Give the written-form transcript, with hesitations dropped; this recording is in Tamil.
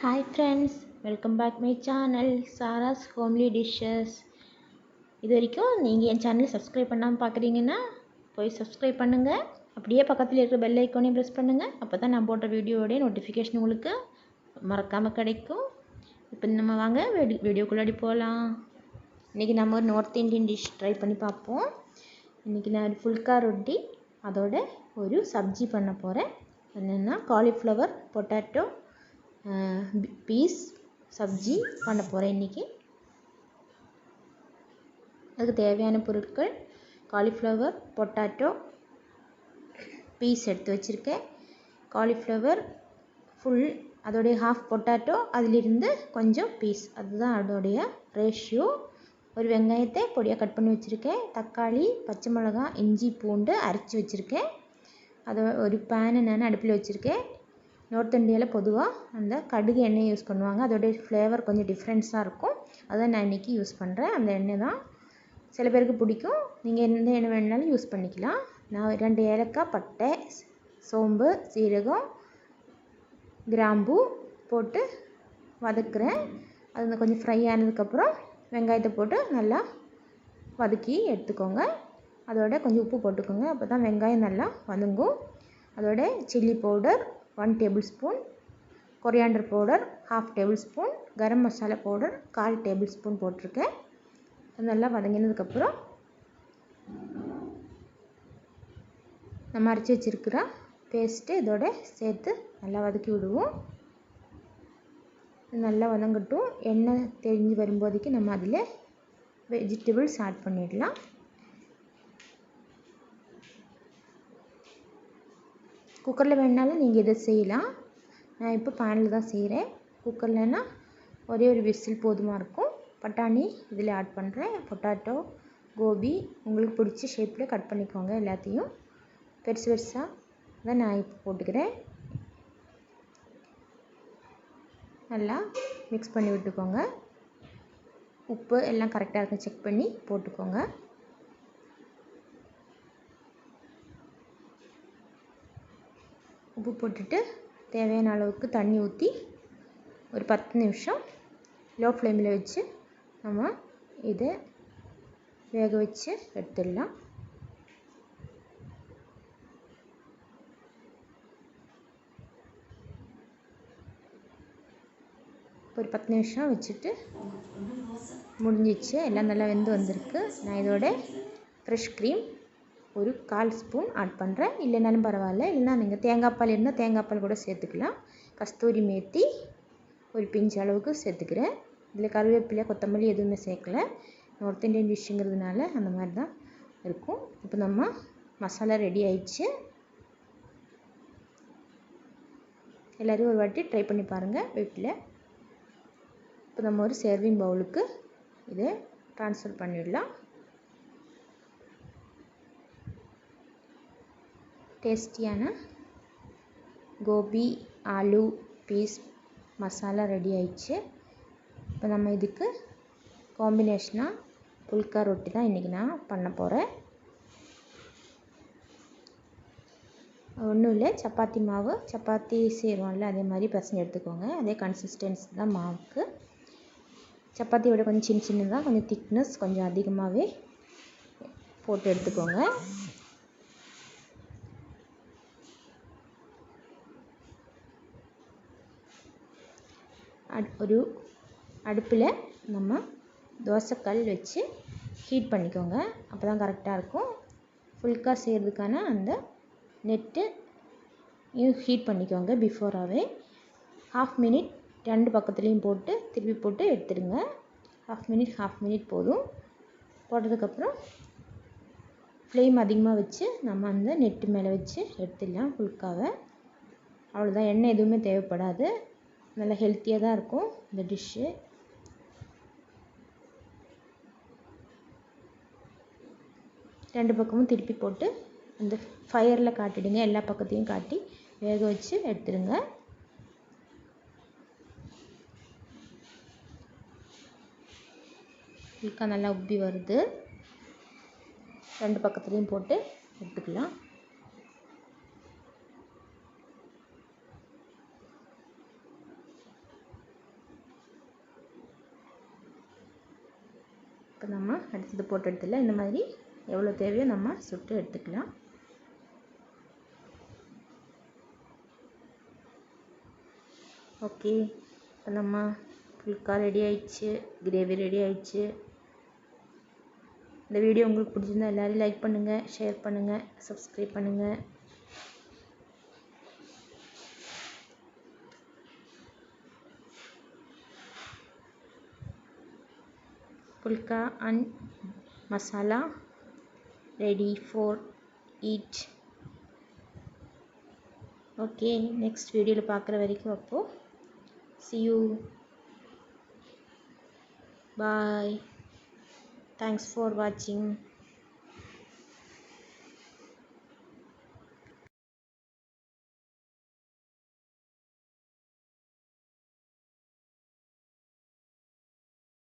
Hi friends, welcome back my channel Sara's Homely Dishes. இது வரைக்கும் நீங்கள் என் சேனல் சப்ஸ்கிரைப் பண்ணாமல் பார்க்குறீங்கன்னா போய் சப்ஸ்கிரைப் பண்ணுங்கள். அப்படியே பக்கத்தில் இருக்கிற பெல் ஐக்கானையும் ப்ரெஸ் பண்ணுங்கள். அப்போ தான் நான் போட்ட வீடியோடைய நோட்டிஃபிகேஷன் உங்களுக்கு மறக்காமல் கிடைக்கும். இப்போ நம்ம வாங்க வீடியோக்குள்ளாடி போகலாம். இன்றைக்கி நம்ம ஒரு நார்த் இந்தியன் டிஷ் ட்ரை பண்ணி பார்ப்போம். இன்றைக்கி நான் ஃபுல்கா ரொட்டி அதோட ஒரு சப்ஜி பண்ண போகிறேன். என்னென்னா காலிஃப்ளவர் பொட்டேட்டோ பீஸ் சப்ஜி பண்ண போகிறேன் இன்றைக்கி. அதுக்கு தேவையான பொருட்கள் காலிஃப்ளவர் பொட்டேட்டோ பீஸ் எடுத்து வச்சுருக்கேன். காலிஃப்ளவர் ஃபுல், அதோடைய ஹாஃப் பொட்டேட்டோ, அதிலிருந்து கொஞ்சம் பீஸ், அதுதான் அதோடைய ரேஷியோ. ஒரு வெங்காயத்தை பொடியாக கட் பண்ணி வச்சுருக்கேன். தக்காளி, பச்சை மிளகாய், இஞ்சி, பூண்டு அரைச்சி வச்சுருக்கேன். அதை ஒரு பேனை நான் அடுப்பில் வச்சுருக்கேன். நார்த் இந்தியாவில் பொதுவாக அந்த கடுகு எண்ணெய் யூஸ் பண்ணுவாங்க. அதோடைய ஃப்ளேவர் கொஞ்சம் டிஃப்ரென்ஸாக இருக்கும். அதை நான் இன்றைக்கி யூஸ் பண்ணுறேன். அந்த எண்ணெய் தான் சில பேருக்கு பிடிக்கும். நீங்கள் எந்த எண்ணெய் வேணுனாலும் யூஸ் பண்ணிக்கலாம். நான் 2 ஏலக்காய், பட்டை, சோம்பு, சீரகம், கிராம்பு போட்டு வதக்குறேன். அது கொஞ்சம் ஃப்ரை ஆனதுக்கப்புறம் வெங்காயத்தை போட்டு நல்லா வதக்கி எடுத்துக்கோங்க. அதோட கொஞ்சம் உப்பு போட்டுக்கோங்க. அப்போ தான் வெங்காயம் நல்லா வதங்கும். அதோட chilli powder 1 tablespoon, coriander powder 1/2 tablespoon, garam masala powder 1/4 tablespoon போட்டிருக்கேன். அது நல்லா வதங்கினதுக்கப்புறம் நம்ம அரைச்சி வச்சுருக்கிற பேஸ்ட்டு இதோட சேர்த்து நல்லா வதக்கி விடுவோம். நல்லா வதங்கட்டும். எண்ணெய் தெரிஞ்சு வரும்போதைக்கு நம்ம அதில் வெஜிடபிள்ஸ் ஆட் பண்ணிடலாம். குக்கரில் வேணுனாலும் நீங்கள் இதை செய்யலாம். நான் இப்போ பேனில் தான் செய்கிறேன். குக்கர்லன்னா ஒரே ஒரு விசில் போதுமாக இருக்கும். பட்டாணி இதில் ஆட் பண்ணுறேன். பொட்டாட்டோ, கோபி உங்களுக்கு பிடிச்ச ஷேப்பில் கட் பண்ணிக்கோங்க. எல்லாத்தையும் பெருசு பெருசாக தான் நான் இப்போ போட்டுக்கிறேன். நல்லா மிக்ஸ் பண்ணி விட்டுக்கோங்க. உப்பு எல்லாம் கரெக்டாக இருக்கும் செக் பண்ணி போட்டுக்கோங்க. உப்பு போட்டுட்டு தேவையான அளவுக்கு தண்ணி ஊற்றி ஒரு 10 நிமிஷம் லோ ஃப்ளேமில் வச்சு நம்ம இதை வேக வச்சு எடுத்துடலாம். ஒரு 10 நிமிஷம் வச்சுட்டு முடிஞ்சிச்சு. எல்லாம் நல்லா வெந்து வந்திருக்கு. நான் இதோட ஃப்ரெஷ் க்ரீம் ஒரு 1/4 ஸ்பூன் ஆட் பண்ணுறேன். இல்லைனாலும் பரவாயில்ல. இல்லைனா நீங்கள் தேங்காய் பால் இருந்தால் தேங்காய் பால் கூட சேர்த்துக்கலாம். கஸ்தூரி மேத்தி ஒரு பிஞ்சு அளவுக்கு சேர்த்துக்கிறேன். இதில் கருவேப்பிலை, கொத்தமல்லி எதுவுமே சேர்க்கலை. நார்த் இந்தியன் டிஷ்ஷுங்கிறதுனால அந்த மாதிரி தான் இருக்கும். இப்போ நம்ம மசாலா ரெடி ஆயிடுச்சு. எல்லோரும் ஒரு வாட்டி ட்ரை பண்ணி பாருங்கள் வீட்டில். இப்போ நம்ம ஒரு சர்விங் பவுலுக்கு இதை ட்ரான்ஸ்ஃபர் பண்ணிடலாம். டேஸ்டியான கோபி ஆலு பீஸ் மசாலா ரெடி ஆயிடுச்சு. இப்போ நம்ம இதுக்கு காம்பினேஷனாக புல்கா ரொட்டி தான் இன்றைக்கி நான் பண்ண போகிறேன். ஒன்றும் இல்லை, சப்பாத்தி மாவு, சப்பாத்தி செய்வோம்ல அதே மாதிரி பசங்க எடுத்துக்கோங்க. அதே கன்சிஸ்டன்சி தான் மாவுக்கு. சப்பாத்தியோட கொஞ்சம் சின்ன சின்னதாக, கொஞ்சம் திக்னஸ் கொஞ்சம் அதிகமாகவே போட்டு எடுத்துக்கோங்க. ஒரு அடுப்பில் நம்ம தோசைக்கல் வச்சு ஹீட் பண்ணிக்கோங்க. அப்போ தான் கரெக்டாக இருக்கும். ஃபுல்கா செய்கிறதுக்கான அந்த நெட்டு ஹீட் பண்ணிக்கோங்க பிஃபோராகவே. 1/2 மினிட் 2 பக்கத்துலேயும் போட்டு திருப்பி போட்டு எடுத்துடுங்க. 1/2 மினிட் போதும். போட்டதுக்கப்புறம் ஃப்ளேம் அதிகமாக வச்சு நம்ம அந்த நெட்டு மேலே வச்சு எடுத்துடலாம் ஃபுல்காவை. அவ்வளோதான். எண்ணெய் எதுவுமே தேவைப்படாது. நல்லா ஹெல்த்தியாக தான் இருக்கும் இந்த டிஷ்ஷு. ரெண்டு பக்கமும் திருப்பி போட்டு அந்த ஃபயரில் காட்டிடுங்க. எல்லா பக்கத்தையும் காட்டி வேக வச்சு எடுத்துடுங்க. ஃபுல்கா நல்லா உப்பி வருது. 2 பக்கத்துலேயும் போட்டு எடுத்துக்கலாம். இப்போ நம்ம அடுத்தது போட்டு எடுத்துடலாம். இந்த மாதிரி எவ்வளோ தேவையோ நம்ம சுட்டு எடுத்துக்கலாம். ஓகே, இப்போ நம்ம புல்கா ரெடி ஆயிடுச்சு, கிரேவி ரெடி ஆயிடுச்சு. இந்த வீடியோ உங்களுக்கு பிடிச்சிருந்தா எல்லோரும் லைக் பண்ணுங்கள், ஷேர் பண்ணுங்கள், சப்ஸ்கிரைப் பண்ணுங்கள். Pulka and masala ready for eat. Okay, next video பார்க்குற வரைக்கும் அப்போ see you. Bye. Thanks for watching.